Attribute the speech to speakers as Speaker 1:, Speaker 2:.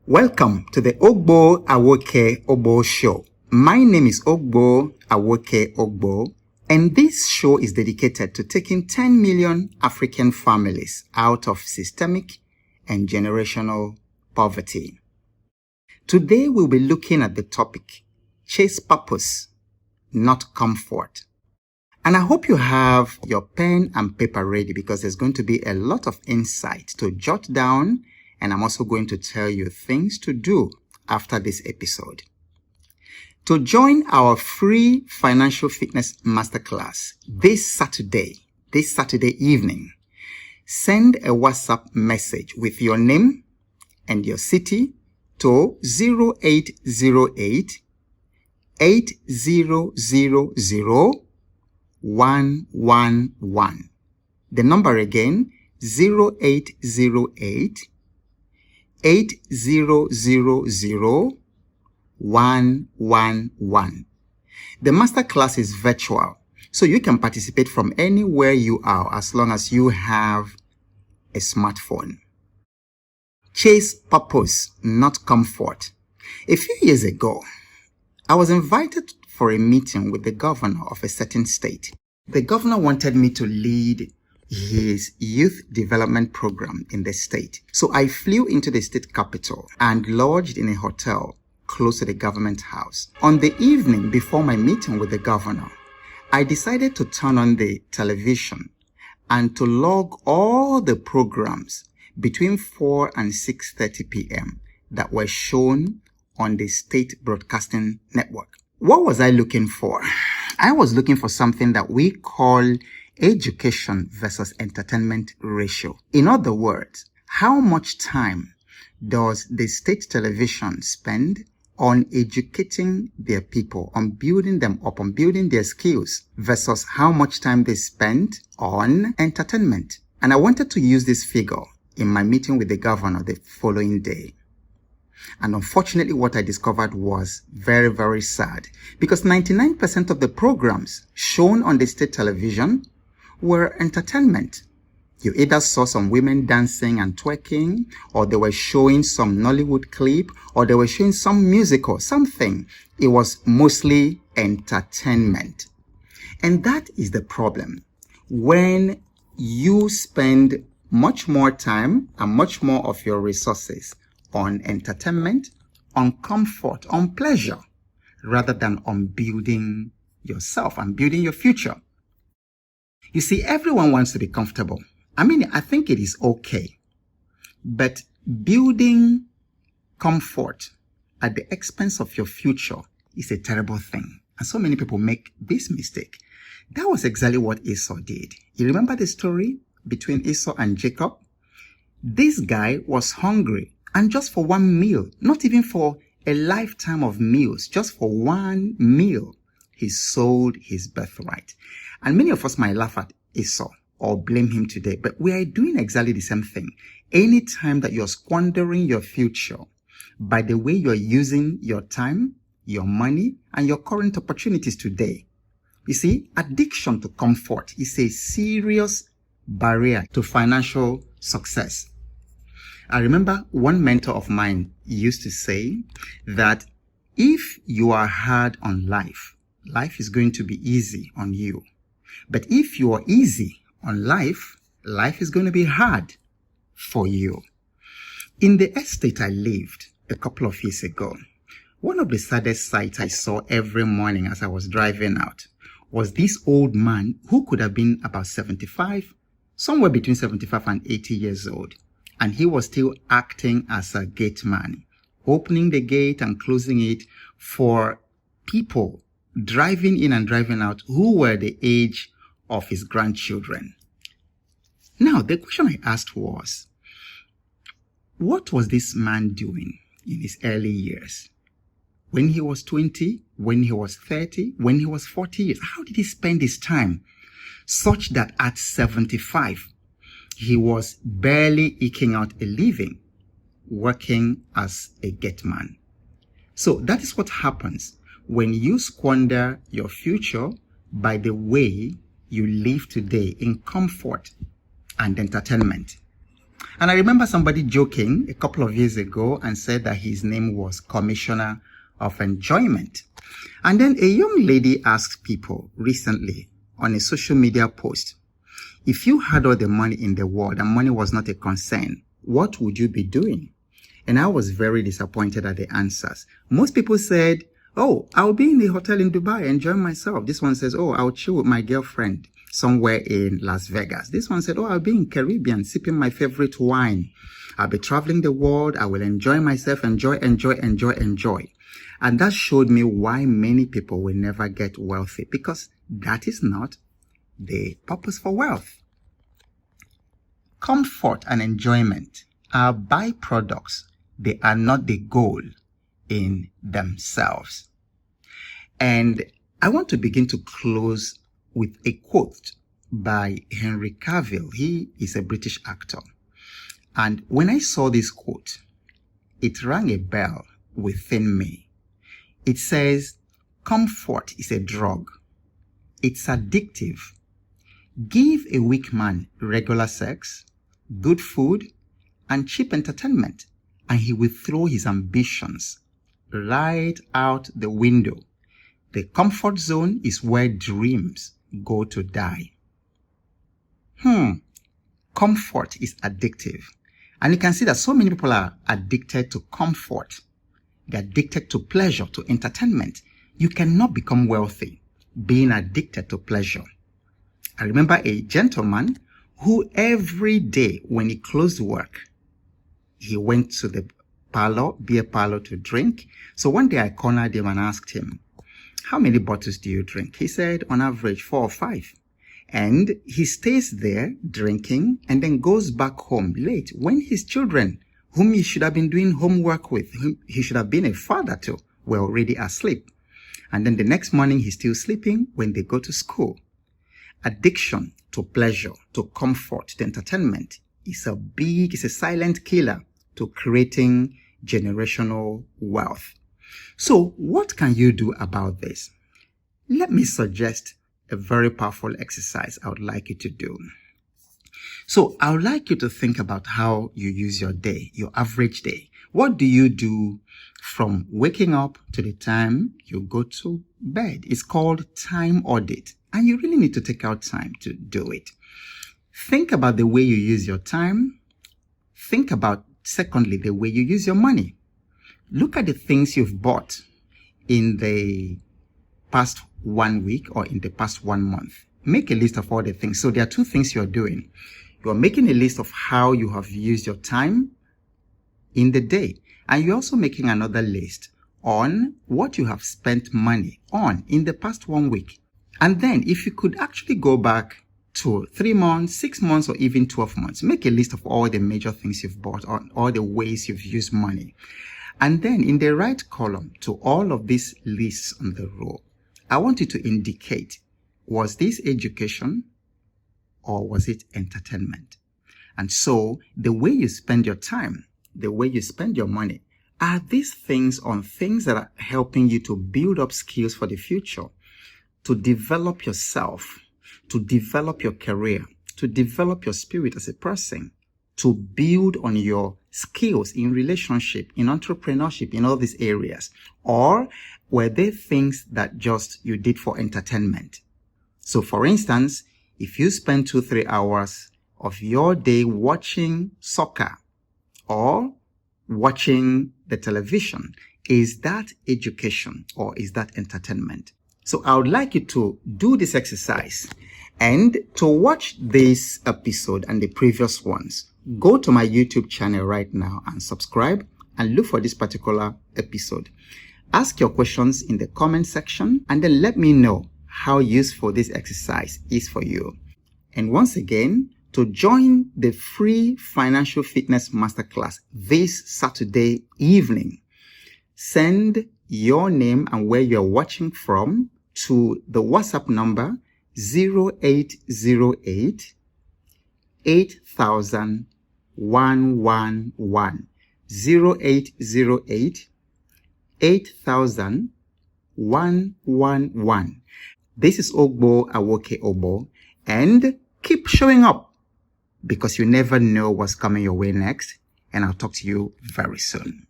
Speaker 1: Welcome to the Ogbo Awoke Ogbo Show. My name is Ogbo Awoke Ogbo, and this show is dedicated to taking 10 million African families out of systemic and generational poverty. Today we'll be looking at the topic, chase purpose, not comfort. And I hope you have your pen and paper ready because there's going to be a lot of insight to jot down, and I'm also going to tell you things to do after this episode. To join our free financial fitness masterclass this Saturday evening, send a WhatsApp message with your name and your city to 0808 8000 111. The number again, 0808 8000 111. The masterclass is virtual, so you can participate from anywhere you are as long as you have a smartphone. Chase purpose, not comfort. A few years ago, I was invited for a meeting with the governor of a certain state. The governor wanted me to lead his youth development program in the state. So I flew into the state capital and lodged in a hotel close to the government house. On the evening before my meeting with the governor, I decided to turn on the television and to log all the programs between 4 and 6:30 p.m. that were shown on the state broadcasting network. What was I looking for? I was looking for something that we call education versus entertainment ratio. In other words, how much time does the state television spend on educating their people, on building them up, on building their skills, versus how much time they spend on entertainment? And I wanted to use this figure in my meeting with the governor the following day. And unfortunately, what I discovered was very, very sad, because 99% of the programs shown on the state television were entertainment. You either saw some women dancing and twerking, or they were showing some Nollywood clip, or they were showing some musical, something. It was mostly entertainment. And that is the problem. When you spend much more time and much more of your resources on entertainment, on comfort, on pleasure, rather than on building yourself and building your future. You see, everyone wants to be comfortable. I think it is okay. But building comfort at the expense of your future is a terrible thing. And so many people make this mistake. That was exactly what Esau did. You remember the story between Esau and Jacob? This guy was hungry. And just for one meal, not even for a lifetime of meals, just for one meal, he sold his birthright. And many of us might laugh at Esau or blame him today, but we are doing exactly the same thing. Anytime that you're squandering your future by the way you're using your time, your money, and your current opportunities today. You see, addiction to comfort is a serious barrier to financial success. I remember one mentor of mine used to say that if you are hard on life, life is going to be easy on you. But if you are easy on life, life is going to be hard for you. In the estate I lived a couple of years ago, one of the saddest sights I saw every morning as I was driving out was this old man who could have been about 75, somewhere between 75 and 80 years old. And he was still acting as a gate man, opening the gate and closing it for people driving in and driving out who were the age of his grandchildren. Now, the question I asked was, what was this man doing in his early years? When he was 20, when he was 30, when he was 40 years, how did he spend his time such that at 75, he was barely eking out a living, working as a gate man? So that is what happens when you squander your future by the way you live today in comfort and entertainment. And I remember somebody joking a couple of years ago and said that his name was Commissioner of Enjoyment. And then a young lady asked people recently on a social media post, if you had all the money in the world and money was not a concern, what would you be doing? And I was very disappointed at the answers. Most people said, oh, I'll be in a hotel in Dubai enjoying myself. This one says, oh, I'll chill with my girlfriend somewhere in Las Vegas. This one said, oh, I'll be in Caribbean sipping my favorite wine. I'll be traveling the world. I will enjoy myself, enjoy. And that showed me why many people will never get wealthy, because that is not the purpose for wealth. Comfort and enjoyment are byproducts. They are not the goal in themselves. And I want to begin to close with a quote by Henry Cavill. He is a British actor. And when I saw this quote, it rang a bell within me. It says, comfort is a drug. It's addictive. Give a weak man regular sex, good food, and cheap entertainment, and he will throw his ambitions right out the window. The comfort zone is where dreams go to die. Comfort is addictive. And you can see that so many people are addicted to comfort. They're addicted to pleasure, to entertainment. You cannot become wealthy being addicted to pleasure. I remember a gentleman who every day when he closed work, he went to the beer parlor to drink. So one day I cornered him and asked him, how many bottles do you drink? He said, on average, 4 or 5. And he stays there drinking and then goes back home late when his children, whom he should have been doing homework with, whom he should have been a father to, were already asleep. And then the next morning, he's still sleeping when they go to school. Addiction to pleasure, to comfort, to entertainment is a silent killer to creating generational wealth. So what can you do about this? Let me suggest a very powerful exercise I would like you to do. So I would like you to think about how you use your day, your average day. What do you do from waking up to the time you go to bed? It's called time audit, and you really need to take out time to do it. Think about the way you use your time. Think about, secondly, the way you use your money. Look at the things you've bought in the past 1 week or in the past 1 month. Make a list of all the things. So there are 2 things you're doing. You're making a list of how you have used your time in the day. And you're also making another list on what you have spent money on in the past 1 week. And then if you could actually go back to 3 months, 6 months, or even 12 months, make a list of all the major things you've bought, or all the ways you've used money. And then in the right column to all of these lists on the row, I want you to indicate, was this education or was it entertainment? And so the way you spend your time, the way you spend your money, are these things on things that are helping you to build up skills for the future, to develop yourself, to develop your career, to develop your spirit as a person, to build on your skills in relationship, in entrepreneurship, in all these areas? Or were they things that just you did for entertainment? So for instance, if you spend 2-3 hours of your day watching soccer or watching the television, is that education or is that entertainment? So I would like you to do this exercise, and to watch this episode and the previous ones, go to my YouTube channel right now and subscribe and look for this particular episode. Ask your questions in the comment section and then let me know how useful this exercise is for you. And once again, to join the free financial fitness masterclass this Saturday evening, send your name and where you're watching from to the WhatsApp number 0808 8000 111 0808 8000 111. This is Ogbo Awoke Obo, and keep showing up. because you never know what's coming your way next. And I'll talk to you very soon.